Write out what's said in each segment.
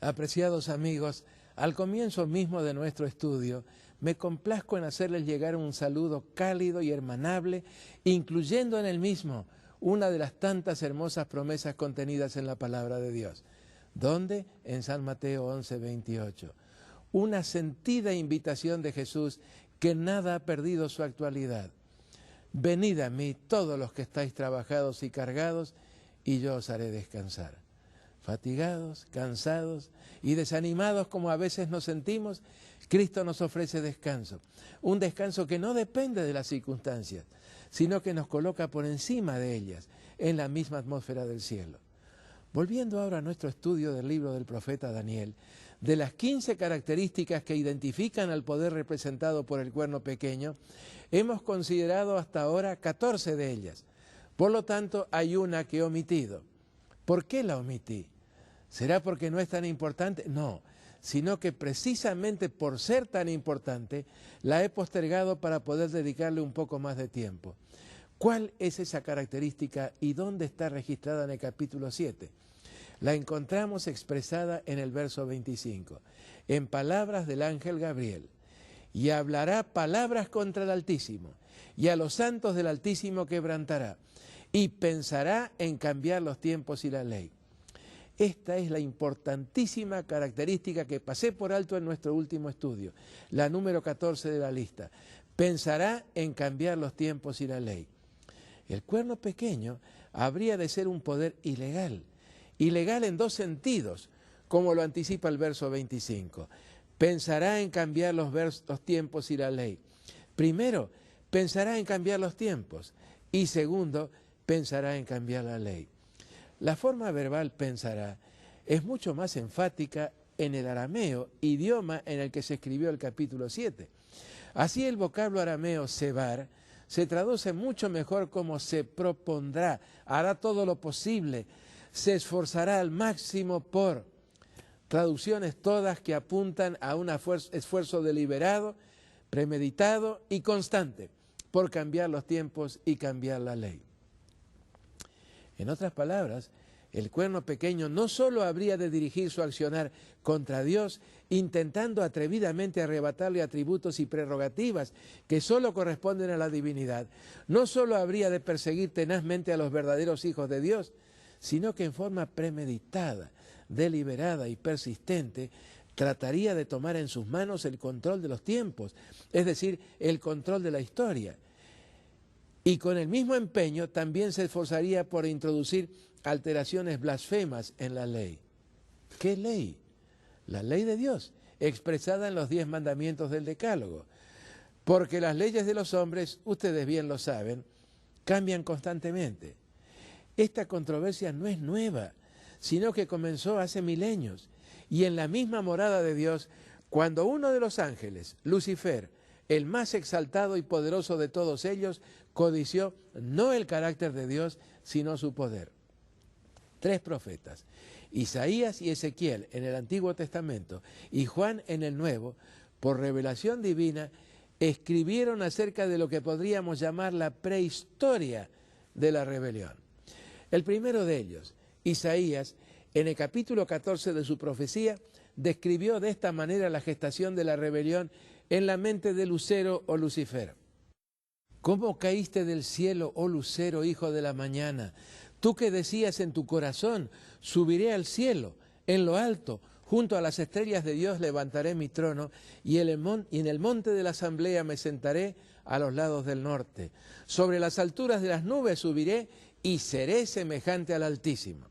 Apreciados amigos, al comienzo mismo de nuestro estudio, me complazco en hacerles llegar un saludo cálido y hermanable, incluyendo en el mismo una de las tantas hermosas promesas contenidas en la palabra de Dios. ¿Dónde? En San Mateo 11:28. Una sentida invitación de Jesús que nada ha perdido su actualidad. Venid a mí todos los que estáis trabajados y cargados, y yo os haré descansar. Fatigados, cansados y desanimados como a veces nos sentimos, Cristo nos ofrece descanso. Un descanso que no depende de las circunstancias, sino que nos coloca por encima de ellas, en la misma atmósfera del cielo. Volviendo ahora a nuestro estudio del libro del profeta Daniel, de las 15 características que identifican al poder representado por el cuerno pequeño, hemos considerado hasta ahora 14 de ellas. Por lo tanto, hay una que he omitido. ¿Por qué la omití? ¿Será porque no es tan importante? No, sino que precisamente por ser tan importante, la he postergado para poder dedicarle un poco más de tiempo. ¿Cuál es esa característica y dónde está registrada en el capítulo 7? La encontramos expresada en el verso 25, en palabras del ángel Gabriel. Y hablará palabras contra el Altísimo, y a los santos del Altísimo quebrantará, y pensará en cambiar los tiempos y la ley. Esta es la importantísima característica que pasé por alto en nuestro último estudio, la número 14 de la lista. Pensará en cambiar los tiempos y la ley. El cuerno pequeño habría de ser un poder ilegal. Ilegal en dos sentidos, como lo anticipa el verso 25. Pensará en cambiar los tiempos y la ley. Primero, pensará en cambiar los tiempos. Y segundo, pensará en cambiar la ley. La forma verbal pensará es mucho más enfática en el arameo, idioma en el que se escribió el capítulo 7. Así el vocablo arameo sebar se traduce mucho mejor como se propondrá, hará todo lo posible, se esforzará al máximo por. Traducciones todas que apuntan a un esfuerzo deliberado, premeditado y constante por cambiar los tiempos y cambiar la ley. En otras palabras, el cuerno pequeño no solo habría de dirigir su accionar contra Dios, intentando atrevidamente arrebatarle atributos y prerrogativas que solo corresponden a la divinidad, no solo habría de perseguir tenazmente a los verdaderos hijos de Dios, sino que en forma premeditada, deliberada y persistente, trataría de tomar en sus manos el control de los tiempos, es decir, el control de la historia. Y con el mismo empeño también se esforzaría por introducir alteraciones blasfemas en la ley. ¿Qué ley? La ley de Dios, expresada en los 10 mandamientos del Decálogo. Porque las leyes de los hombres, ustedes bien lo saben, cambian constantemente. Esta controversia no es nueva, sino que comenzó hace milenios. Y en la misma morada de Dios, cuando uno de los ángeles, Lucifer, el más exaltado y poderoso de todos ellos, codició no el carácter de Dios, sino su poder. 3 profetas, Isaías y Ezequiel en el Antiguo Testamento y Juan en el Nuevo, por revelación divina, escribieron acerca de lo que podríamos llamar la prehistoria de la rebelión. El primero de ellos, Isaías, en el capítulo 14 de su profecía, describió de esta manera la gestación de la rebelión en la mente de Lucero o Lucifer. ¿Cómo caíste del cielo, oh Lucero, hijo de la mañana? Tú que decías en tu corazón, subiré al cielo, en lo alto, junto a las estrellas de Dios levantaré mi trono, y en el monte de la asamblea me sentaré a los lados del norte. Sobre las alturas de las nubes subiré y seré semejante al Altísimo.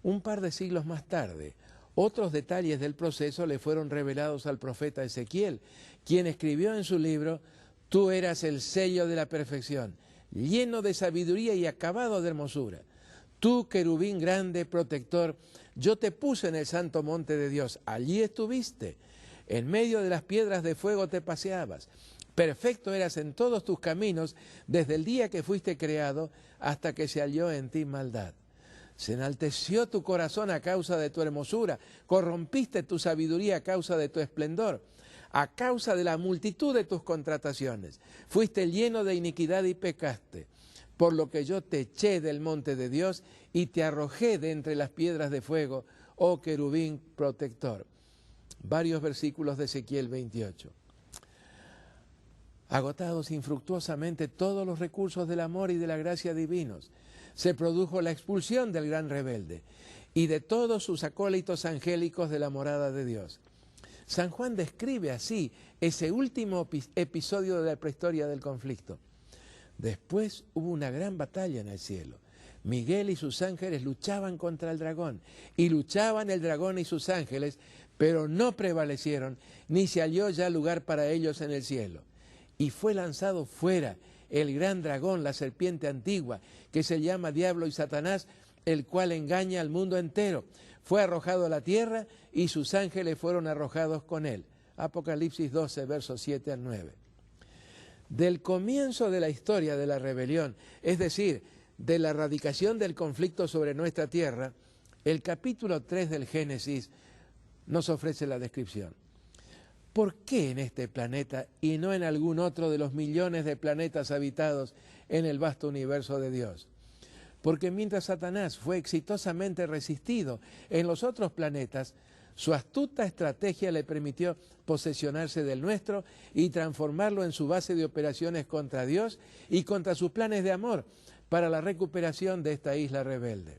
Un par de siglos más tarde, otros detalles del proceso le fueron revelados al profeta Ezequiel, quien escribió en su libro: Tú eras el sello de la perfección, lleno de sabiduría y acabado de hermosura. Tú, querubín grande, protector, yo te puse en el santo monte de Dios. Allí estuviste. En medio de las piedras de fuego te paseabas. Perfecto eras en todos tus caminos, desde el día que fuiste creado hasta que se halló en ti maldad. Se enalteció tu corazón a causa de tu hermosura, corrompiste tu sabiduría a causa de tu esplendor, a causa de la multitud de tus contrataciones. Fuiste lleno de iniquidad y pecaste. por lo que yo te eché del monte de Dios y te arrojé de entre las piedras de fuego, oh querubín protector. Varios versículos de Ezequiel 28. Agotados infructuosamente todos los recursos del amor y de la gracia divinos, se produjo la expulsión del gran rebelde y de todos sus acólitos angélicos de la morada de Dios. San Juan describe así ese último episodio de la prehistoria del conflicto. Después hubo una gran batalla en el cielo. Miguel y sus ángeles luchaban contra el dragón, y luchaban el dragón y sus ángeles, pero no prevalecieron, ni se halló ya lugar para ellos en el cielo. Y fue lanzado fuera el gran dragón, la serpiente antigua, que se llama Diablo y Satanás, el cual engaña al mundo entero. Fue arrojado a la tierra y sus ángeles fueron arrojados con él. Apocalipsis 12, versos 7 al 9. Del comienzo de la historia de la rebelión, es decir, de la erradicación del conflicto sobre nuestra tierra, el capítulo 3 del Génesis nos ofrece la descripción. ¿Por qué en este planeta y no en algún otro de los millones de planetas habitados en el vasto universo de Dios? Porque mientras Satanás fue exitosamente resistido en los otros planetas, su astuta estrategia le permitió posesionarse del nuestro y transformarlo en su base de operaciones contra Dios y contra sus planes de amor para la recuperación de esta isla rebelde.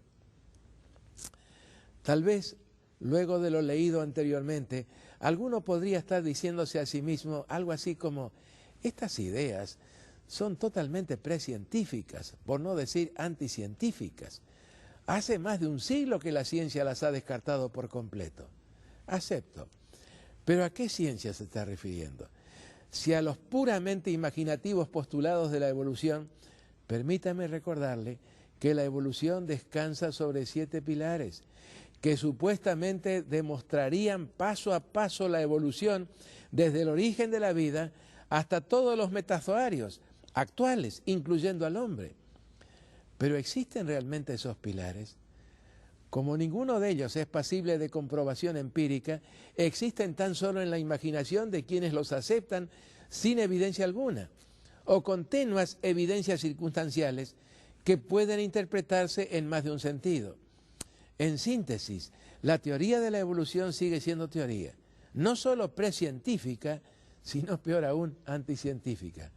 Tal vez, luego de lo leído anteriormente, alguno podría estar diciéndose a sí mismo algo así como: estas ideas son totalmente precientíficas, por no decir anticientíficas. Hace más de un siglo que la ciencia las ha descartado por completo. Acepto. Pero ¿a qué ciencia se está refiriendo? Si a los puramente imaginativos postulados de la evolución, permítame recordarle que la evolución descansa sobre 7 pilares, que supuestamente demostrarían paso a paso la evolución desde el origen de la vida hasta todos los metazoarios actuales, incluyendo al hombre. Pero ¿existen realmente esos pilares? Como ninguno de ellos es pasible de comprobación empírica, existen tan solo en la imaginación de quienes los aceptan sin evidencia alguna, o con tenues evidencias circunstanciales que pueden interpretarse en más de un sentido. En síntesis, la teoría de la evolución sigue siendo teoría, no solo precientífica, sino peor aún, anticientífica.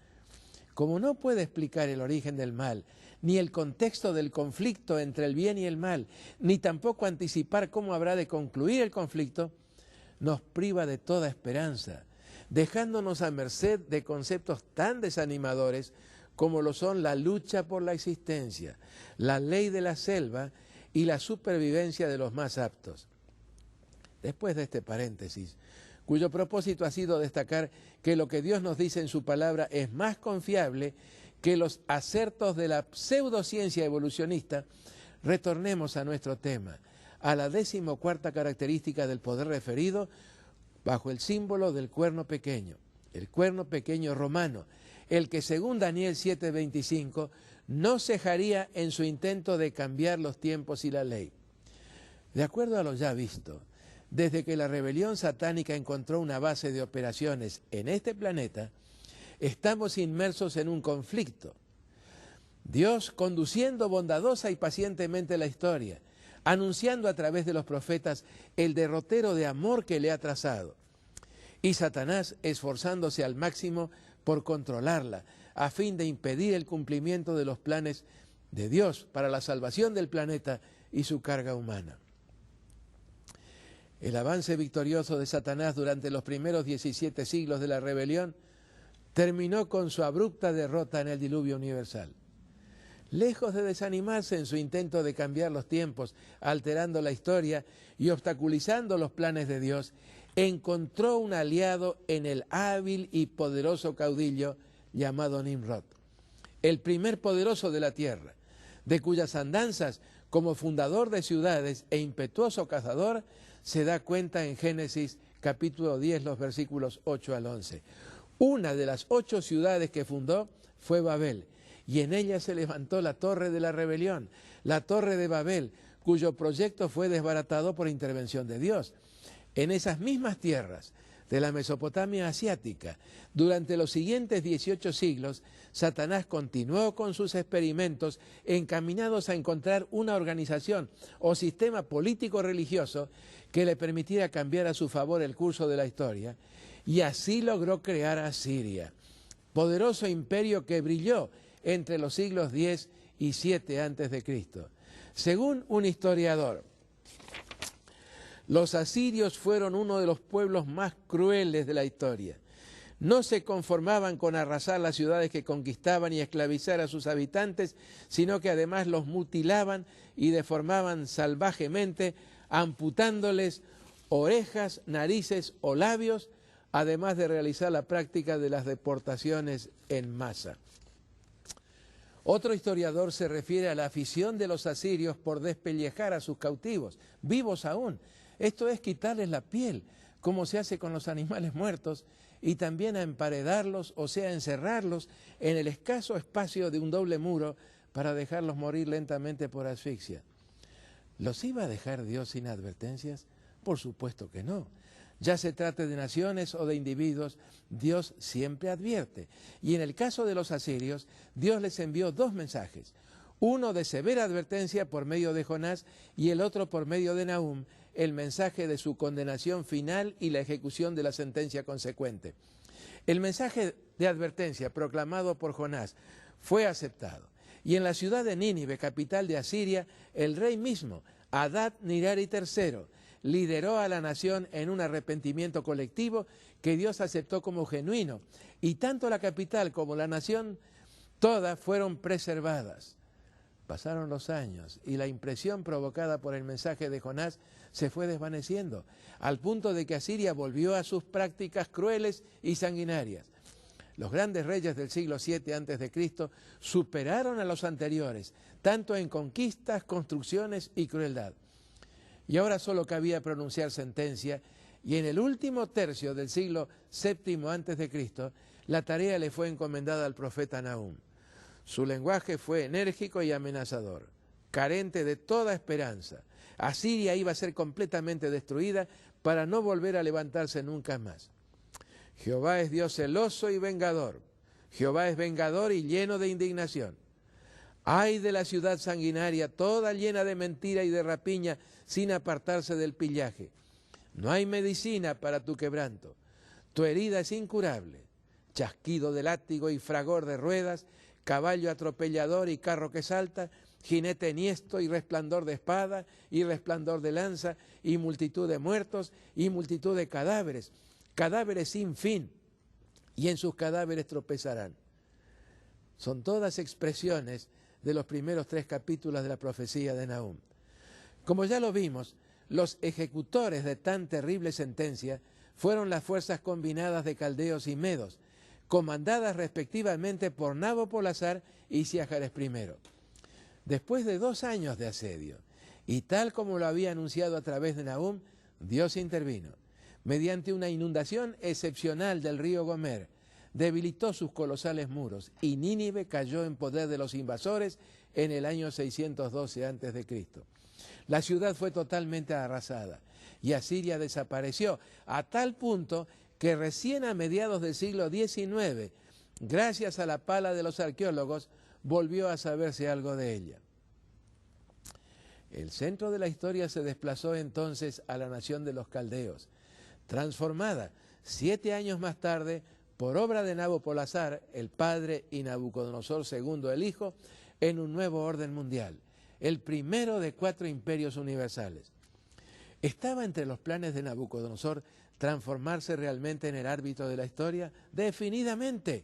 Como no puede explicar el origen del mal, ni el contexto del conflicto entre el bien y el mal, ni tampoco anticipar cómo habrá de concluir el conflicto, nos priva de toda esperanza, dejándonos a merced de conceptos tan desanimadores como lo son la lucha por la existencia, la ley de la selva y la supervivencia de los más aptos. Después de este paréntesis, cuyo propósito ha sido destacar que lo que Dios nos dice en su palabra es más confiable que los acertos de la pseudociencia evolucionista, retornemos a nuestro tema, a la 14ª característica del poder referido bajo el símbolo del cuerno pequeño, el cuerno pequeño romano, el que según Daniel 7:25 no cejaría en su intento de cambiar los tiempos y la ley. De acuerdo a lo ya visto, desde que la rebelión satánica encontró una base de operaciones en este planeta, estamos inmersos en un conflicto. Dios conduciendo bondadosa y pacientemente la historia, anunciando a través de los profetas el derrotero de amor que le ha trazado. Y Satanás esforzándose al máximo por controlarla, a fin de impedir el cumplimiento de los planes de Dios para la salvación del planeta y su carga humana. El avance victorioso de Satanás durante los primeros 17 siglos de la rebelión terminó con su abrupta derrota en el diluvio universal. Lejos de desanimarse en su intento de cambiar los tiempos, alterando la historia y obstaculizando los planes de Dios, encontró un aliado en el hábil y poderoso caudillo llamado Nimrod, el primer poderoso de la tierra, de cuyas andanzas como fundador de ciudades e impetuoso cazador se da cuenta en Génesis capítulo 10, los versículos 8 al 11. Una de las 8 ciudades que fundó fue Babel, y en ella se levantó la torre de la rebelión, la torre de Babel, cuyo proyecto fue desbaratado por intervención de Dios. En esas mismas tierras, de la Mesopotamia asiática. Durante los siguientes 18 siglos, Satanás continuó con sus experimentos encaminados a encontrar una organización o sistema político-religioso que le permitiera cambiar a su favor el curso de la historia, y así logró crear a Asiria, poderoso imperio que brilló entre los siglos X y VII a.C. Según un historiador, los asirios fueron uno de los pueblos más crueles de la historia. No se conformaban con arrasar las ciudades que conquistaban y esclavizar a sus habitantes, sino que además los mutilaban y deformaban salvajemente, amputándoles orejas, narices o labios, además de realizar la práctica de las deportaciones en masa. Otro historiador se refiere a la afición de los asirios por despellejar a sus cautivos, vivos aún. Esto es quitarles la piel, como se hace con los animales muertos, y también a emparedarlos, o sea, encerrarlos en el escaso espacio de un doble muro para dejarlos morir lentamente por asfixia. ¿Los iba a dejar Dios sin advertencias? Por supuesto que no. Ya se trate de naciones o de individuos, Dios siempre advierte. Y en el caso de los asirios, Dios les envió dos mensajes. Uno de severa advertencia por medio de Jonás y el otro por medio de Nahum, el mensaje de su condenación final y la ejecución de la sentencia consecuente. El mensaje de advertencia proclamado por Jonás fue aceptado. Y en la ciudad de Nínive, capital de Asiria, el rey mismo, Adad-Nirari III, lideró a la nación en un arrepentimiento colectivo que Dios aceptó como genuino. Y tanto la capital como la nación, todas fueron preservadas. Pasaron los años y la impresión provocada por el mensaje de Jonás se fue desvaneciendo, al punto de que Asiria volvió a sus prácticas crueles y sanguinarias. Los grandes reyes del siglo VII a.C. superaron a los anteriores, tanto en conquistas, construcciones y crueldad. Y ahora solo cabía pronunciar sentencia, y en el último tercio del siglo VII a.C., la tarea le fue encomendada al profeta Nahum. Su lenguaje fue enérgico y amenazador, carente de toda esperanza. Asiria iba a ser completamente destruida para no volver a levantarse nunca más. Jehová es Dios celoso y vengador. Jehová es vengador y lleno de indignación. Ay de la ciudad sanguinaria, toda llena de mentira y de rapiña, sin apartarse del pillaje. No hay medicina para tu quebranto. Tu herida es incurable. Chasquido de látigo y fragor de ruedas, caballo atropellador y carro que salta, jinete enhiesto y resplandor de espada y resplandor de lanza y multitud de muertos y multitud de cadáveres, cadáveres sin fin, y en sus cadáveres tropezarán. Son todas expresiones de los primeros 3 capítulos de la profecía de Nahum. Como ya lo vimos, los ejecutores de tan terrible sentencia fueron las fuerzas combinadas de caldeos y medos, comandadas respectivamente por Nabopolassar y Siajares I. Después de 2 años de asedio, y tal como lo había anunciado a través de Nahum, Dios intervino. Mediante una inundación excepcional del río Gomer, debilitó sus colosales muros, y Nínive cayó en poder de los invasores en el año 612 a.C. La ciudad fue totalmente arrasada, y Asiria desapareció, a tal punto que recién a mediados del siglo XIX, gracias a la pala de los arqueólogos, volvió a saberse algo de ella. El centro de la historia se desplazó entonces a la nación de los caldeos, transformada 7 años más tarde por obra de Nabopolassar, el padre, y Nabucodonosor II, el hijo, en un nuevo orden mundial, el primero de 4 imperios universales. ¿Estaba entre los planes de Nabucodonosor transformarse realmente en el árbitro de la historia? Definidamente.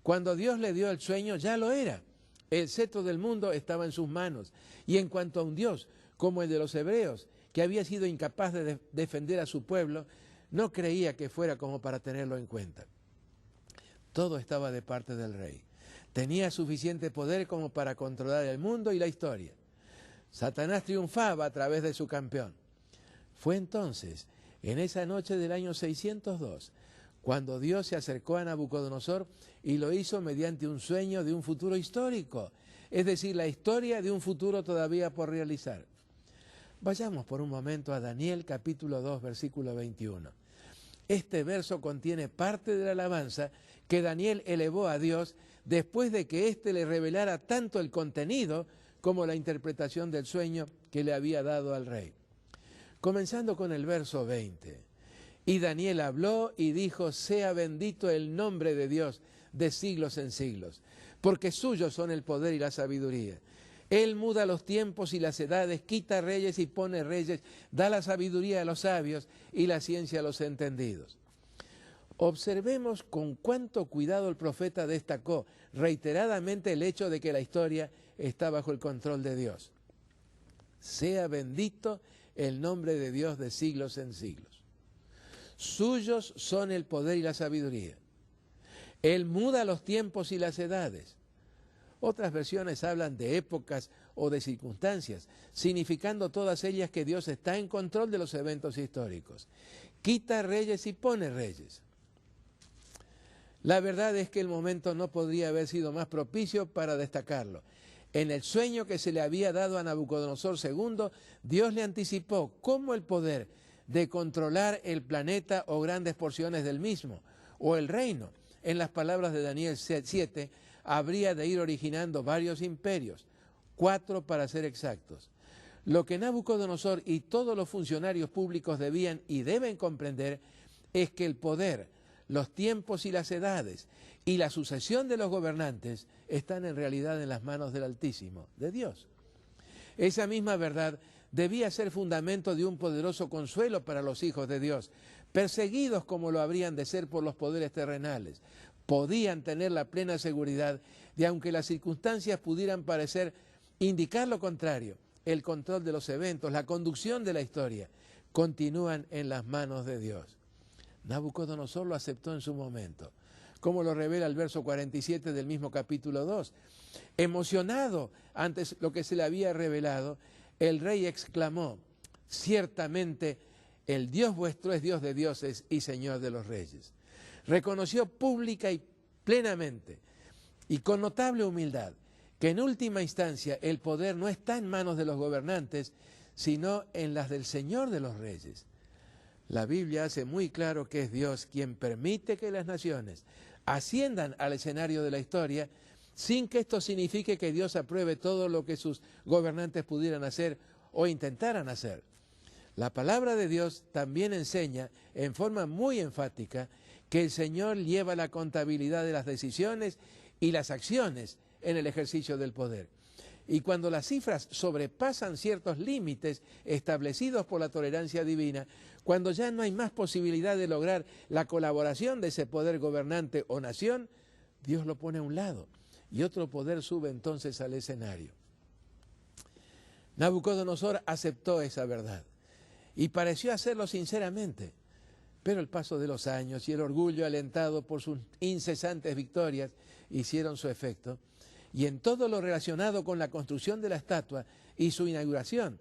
Cuando Dios le dio el sueño, ya lo era. El cetro del mundo estaba en sus manos. Y en cuanto a un Dios como el de los hebreos, que había sido incapaz de defender a su pueblo, no creía que fuera como para tenerlo en cuenta. Todo estaba de parte del rey. Tenía suficiente poder como para controlar el mundo y la historia. Satanás triunfaba a través de su campeón. Fue entonces, en esa noche del año 602, cuando Dios se acercó a Nabucodonosor y lo hizo mediante un sueño de un futuro histórico, es decir, la historia de un futuro todavía por realizar. Vayamos por un momento a Daniel capítulo 2, versículo 21. Este verso contiene parte de la alabanza que Daniel elevó a Dios después de que éste le revelara tanto el contenido como la interpretación del sueño que le había dado al rey. Comenzando con el verso 20. Y Daniel habló y dijo: sea bendito el nombre de Dios de siglos en siglos, porque suyos son el poder y la sabiduría. Él muda los tiempos y las edades, quita reyes y pone reyes, da la sabiduría a los sabios y la ciencia a los entendidos. Observemos con cuánto cuidado el profeta destacó reiteradamente el hecho de que la historia está bajo el control de Dios. Sea bendito el nombre de Dios de siglos en siglos. Suyos son el poder y la sabiduría. Él muda los tiempos y las edades. Otras versiones hablan de épocas o de circunstancias, significando todas ellas que Dios está en control de los eventos históricos. Quita reyes y pone reyes. La verdad es que el momento no podría haber sido más propicio para destacarlo. En el sueño que se le había dado a Nabucodonosor II, Dios le anticipó cómo el poder de controlar el planeta o grandes porciones del mismo, o el reino, en las palabras de Daniel 7, habría de ir originando varios imperios, 4 para ser exactos. Lo que Nabucodonosor y todos los funcionarios públicos debían y deben comprender es que el poder, los tiempos y las edades y la sucesión de los gobernantes están en realidad en las manos del Altísimo, de Dios. Esa misma verdad debía ser fundamento de un poderoso consuelo para los hijos de Dios, perseguidos como lo habrían de ser por los poderes terrenales. Podían tener la plena seguridad de, aunque las circunstancias pudieran parecer indicar lo contrario, el control de los eventos, la conducción de la historia, continúan en las manos de Dios. Nabucodonosor lo aceptó en su momento, como lo revela el verso 47 del mismo capítulo 2. Emocionado ante lo que se le había revelado, el rey exclamó: ciertamente el Dios vuestro es Dios de dioses y Señor de los reyes. Reconoció pública y plenamente y con notable humildad que en última instancia el poder no está en manos de los gobernantes, sino en las del Señor de los reyes. La Biblia hace muy claro que es Dios quien permite que las naciones asciendan al escenario de la historia, sin que esto signifique que Dios apruebe todo lo que sus gobernantes pudieran hacer o intentaran hacer. La palabra de Dios también enseña en forma muy enfática que el Señor lleva la contabilidad de las decisiones y las acciones en el ejercicio del poder. Y cuando las cifras sobrepasan ciertos límites establecidos por la tolerancia divina, cuando ya no hay más posibilidad de lograr la colaboración de ese poder gobernante o nación, Dios lo pone a un lado y otro poder sube entonces al escenario. Nabucodonosor aceptó esa verdad y pareció hacerlo sinceramente. Pero el paso de los años y el orgullo alentado por sus incesantes victorias hicieron su efecto, y en todo lo relacionado con la construcción de la estatua y su inauguración,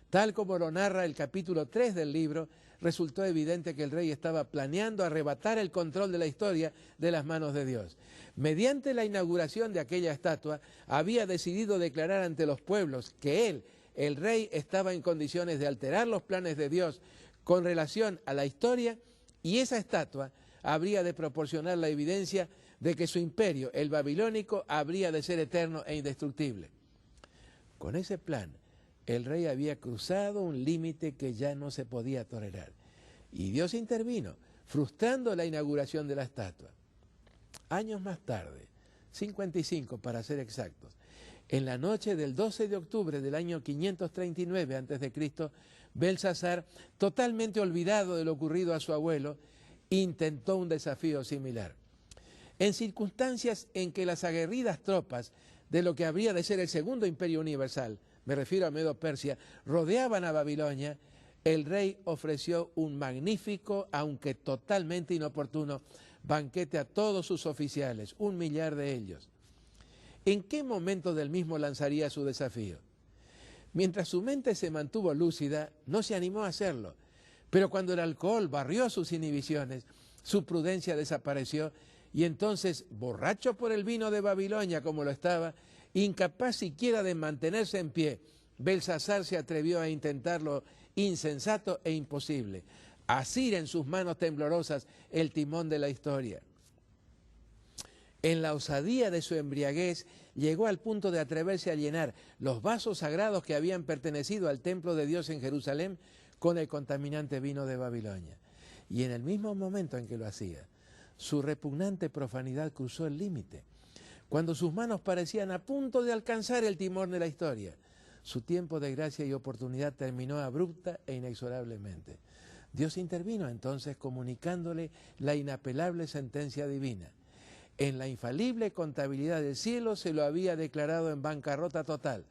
tal como lo narra el capítulo 3 del libro, resultó evidente que el rey estaba planeando arrebatar el control de la historia de las manos de Dios. Mediante la inauguración de aquella estatua, había decidido declarar ante los pueblos que él, el rey, estaba en condiciones de alterar los planes de Dios con relación a la historia, y esa estatua habría de proporcionar la evidencia de que su imperio, el babilónico, habría de ser eterno e indestructible. Con ese plan, el rey había cruzado un límite que ya no se podía tolerar, y Dios intervino, frustrando la inauguración de la estatua. Años más tarde, 55 para ser exactos, en la noche del 12 de octubre del año 539 a.C., Belsasar, totalmente olvidado de lo ocurrido a su abuelo, intentó un desafío similar. En circunstancias en que las aguerridas tropas de lo que habría de ser el segundo imperio universal, me refiero a Medo-Persia, rodeaban a Babilonia, el rey ofreció un magnífico, aunque totalmente inoportuno, banquete a todos sus oficiales, 1.000.000 de ellos. ¿En qué momento del mismo lanzaría su desafío? Mientras su mente se mantuvo lúcida, no se animó a hacerlo, pero cuando el alcohol barrió sus inhibiciones, su prudencia desapareció, y entonces, borracho por el vino de Babilonia como lo estaba, incapaz siquiera de mantenerse en pie, Belsasar se atrevió a intentar lo insensato e imposible, asir en sus manos temblorosas el timón de la historia. En la osadía de su embriaguez, llegó al punto de atreverse a llenar los vasos sagrados que habían pertenecido al templo de Dios en Jerusalén con el contaminante vino de Babilonia. Y en el mismo momento en que lo hacía, su repugnante profanidad cruzó el límite. Cuando sus manos parecían a punto de alcanzar el timón de la historia, su tiempo de gracia y oportunidad terminó abrupta e inexorablemente. Dios intervino entonces comunicándole la inapelable sentencia divina. En la infalible contabilidad del cielo se lo había declarado en bancarrota total.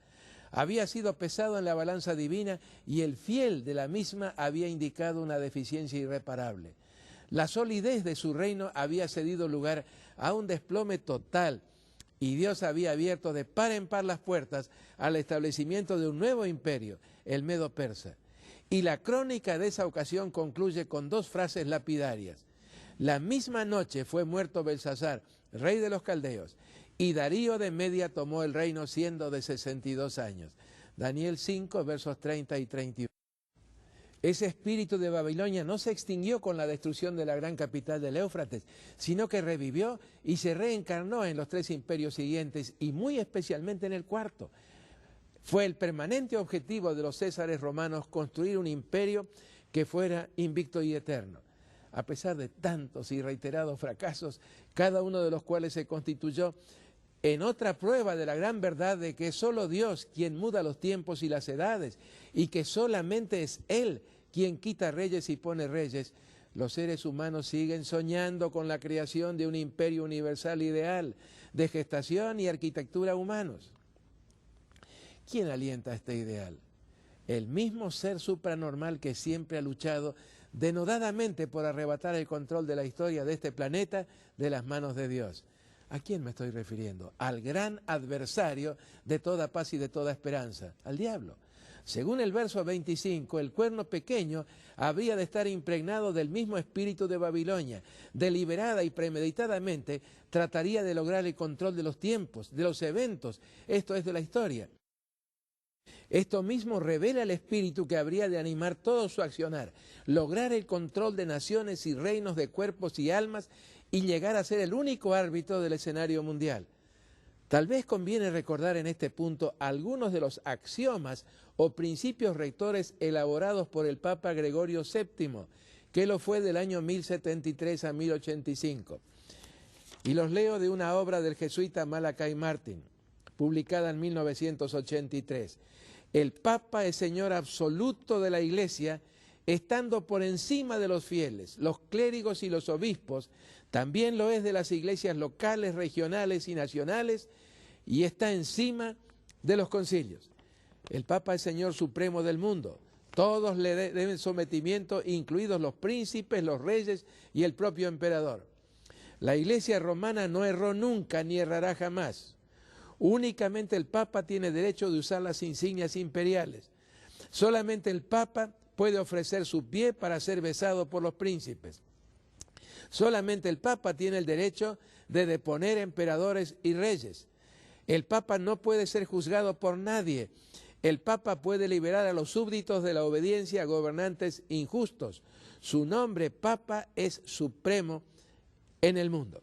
Había sido pesado en la balanza divina y el fiel de la misma había indicado una deficiencia irreparable. La solidez de su reino había cedido lugar a un desplome total y Dios había abierto de par en par las puertas al establecimiento de un nuevo imperio, el Medo-Persa. Y la crónica de esa ocasión concluye con dos frases lapidarias. La misma noche fue muerto Belsasar, rey de los caldeos, y Darío de Media tomó el reino siendo de 62 años. Daniel 5, versos 30 y 31. Ese espíritu de Babilonia no se extinguió con la destrucción de la gran capital del Éufrates, sino que revivió y se reencarnó en los tres imperios siguientes y muy especialmente en el cuarto. Fue el permanente objetivo de los césares romanos construir un imperio que fuera invicto y eterno. A pesar de tantos y reiterados fracasos, cada uno de los cuales se constituyó en otra prueba de la gran verdad de que es solo Dios quien muda los tiempos y las edades y que solamente es Él quien quita reyes y pone reyes, los seres humanos siguen soñando con la creación de un imperio universal ideal de gestación y arquitectura humanos. ¿Quién alienta este ideal? El mismo ser supranormal que siempre ha luchado denodadamente por arrebatar el control de la historia de este planeta de las manos de Dios. ¿A quién me estoy refiriendo? Al gran adversario de toda paz y de toda esperanza, al diablo. Según el verso 25, el cuerno pequeño habría de estar impregnado del mismo espíritu de Babilonia. Deliberada y premeditadamente trataría de lograr el control de los tiempos, de los eventos, esto es de la historia. Esto mismo revela el espíritu que habría de animar todo su accionar, lograr el control de naciones y reinos de cuerpos y almas y llegar a ser el único árbitro del escenario mundial. Tal vez conviene recordar en este punto algunos de los axiomas o principios rectores elaborados por el Papa Gregorio VII, que lo fue del año 1073 a 1085. Y los leo de una obra del jesuita Malachi Martin, publicada en 1983. El Papa es Señor absoluto de la Iglesia, estando por encima de los fieles, los clérigos y los obispos, también lo es de las iglesias locales, regionales y nacionales, y está encima de los concilios. El Papa es Señor supremo del mundo. Todos le deben sometimiento, incluidos los príncipes, los reyes y el propio emperador. La Iglesia romana no erró nunca ni errará jamás. Únicamente el Papa tiene derecho de usar las insignias imperiales. Solamente el Papa puede ofrecer su pie para ser besado por los príncipes. Solamente el Papa tiene el derecho de deponer emperadores y reyes. El Papa no puede ser juzgado por nadie. El Papa puede liberar a los súbditos de la obediencia a gobernantes injustos. Su nombre, Papa, es supremo en el mundo.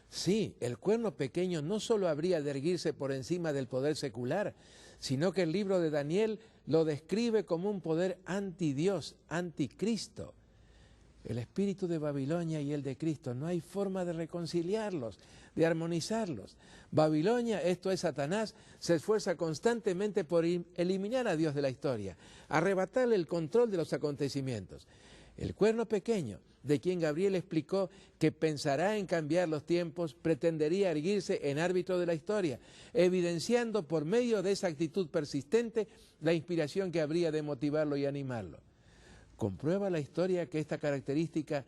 Sí, el cuerno pequeño no solo habría de erguirse por encima del poder secular, sino que el libro de Daniel lo describe como un poder antidios, anticristo. El espíritu de Babilonia y el de Cristo, no hay forma de reconciliarlos, de armonizarlos. Babilonia, esto es Satanás, se esfuerza constantemente por eliminar a Dios de la historia, arrebatarle el control de los acontecimientos. El cuerno pequeño, de quien Gabriel explicó que pensará en cambiar los tiempos, pretendería erguirse en árbitro de la historia, evidenciando por medio de esa actitud persistente la inspiración que habría de motivarlo y animarlo. Comprueba la historia que esta característica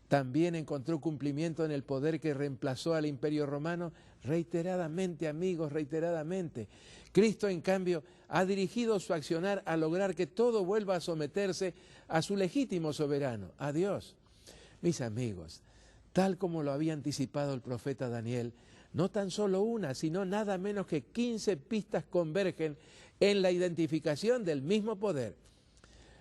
también encontró cumplimiento en el poder que reemplazó al Imperio Romano reiteradamente, amigos, reiteradamente. Cristo, en cambio, ha dirigido su accionar a lograr que todo vuelva a someterse a su legítimo soberano, a Dios. Mis amigos, tal como lo había anticipado el profeta Daniel, no tan solo una, sino nada menos que 15 pistas convergen en la identificación del mismo poder.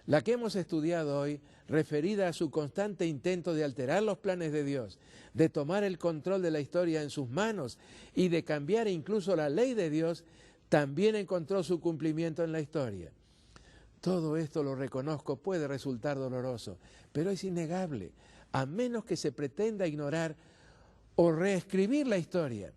La que hemos estudiado hoy, referida a su constante intento de alterar los planes de Dios, de tomar el control de la historia en sus manos y de cambiar incluso la ley de Dios, también encontró su cumplimiento en la historia. Todo esto, lo reconozco, puede resultar doloroso, pero es innegable, a menos que se pretenda ignorar o reescribir la historia.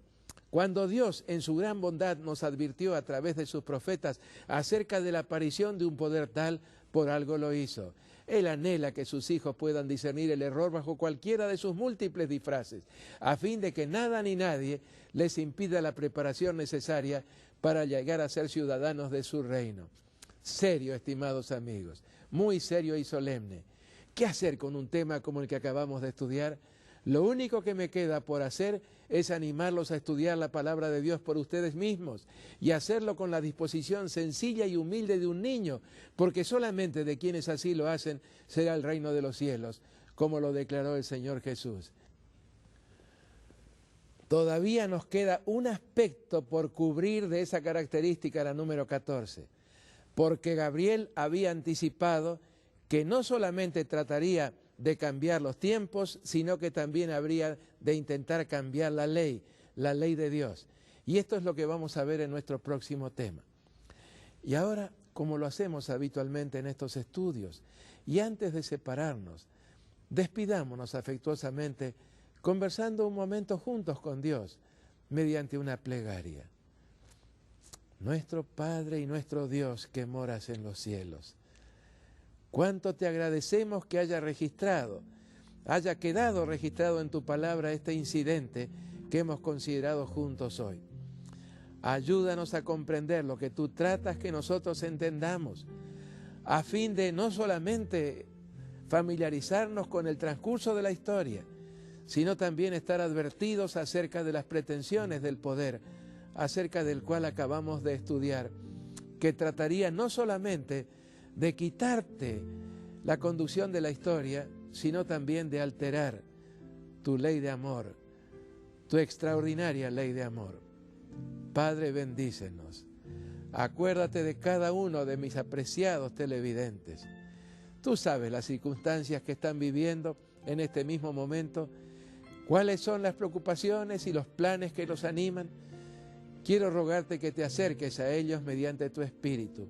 Cuando Dios, en su gran bondad, nos advirtió a través de sus profetas acerca de la aparición de un poder tal, por algo lo hizo. Él anhela que sus hijos puedan discernir el error bajo cualquiera de sus múltiples disfraces, a fin de que nada ni nadie les impida la preparación necesaria para llegar a ser ciudadanos de su reino. Serio, estimados amigos, muy serio y solemne. ¿Qué hacer con un tema como el que acabamos de estudiar? Lo único que me queda por hacer es animarlos a estudiar la palabra de Dios por ustedes mismos y hacerlo con la disposición sencilla y humilde de un niño, porque solamente de quienes así lo hacen será el reino de los cielos, como lo declaró el Señor Jesús. Todavía nos queda un aspecto por cubrir de esa característica, la número 14, porque Gabriel había anticipado que no solamente trataría de cambiar los tiempos, sino que también habría de intentar cambiar la ley de Dios. Y esto es lo que vamos a ver en nuestro próximo tema. Y ahora, como lo hacemos habitualmente en estos estudios, y antes de separarnos, despidámonos afectuosamente, conversando un momento juntos con Dios, mediante una plegaria. Nuestro Padre y nuestro Dios que moras en los cielos, cuánto te agradecemos que haya quedado registrado en tu palabra este incidente que hemos considerado juntos hoy. Ayúdanos a comprender lo que tú tratas que nosotros entendamos, a fin de no solamente familiarizarnos con el transcurso de la historia, sino también estar advertidos acerca de las pretensiones del poder, acerca del cual acabamos de estudiar, que trataría no solamente de quitarte la conducción de la historia, sino también de alterar tu ley de amor, tu extraordinaria ley de amor. Padre, bendícenos. Acuérdate de cada uno de mis apreciados televidentes. Tú sabes las circunstancias que están viviendo en este mismo momento, cuáles son las preocupaciones y los planes que los animan. Quiero rogarte que te acerques a ellos mediante tu Espíritu,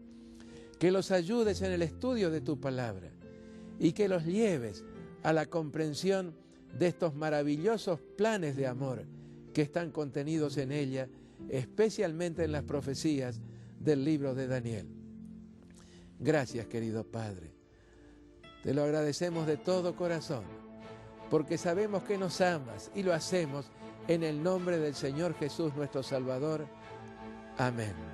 que los ayudes en el estudio de tu palabra y que los lleves a la comprensión de estos maravillosos planes de amor que están contenidos en ella, especialmente en las profecías del libro de Daniel. Gracias, querido Padre. Te lo agradecemos de todo corazón, porque sabemos que nos amas y lo hacemos en el nombre del Señor Jesús, nuestro Salvador. Amén.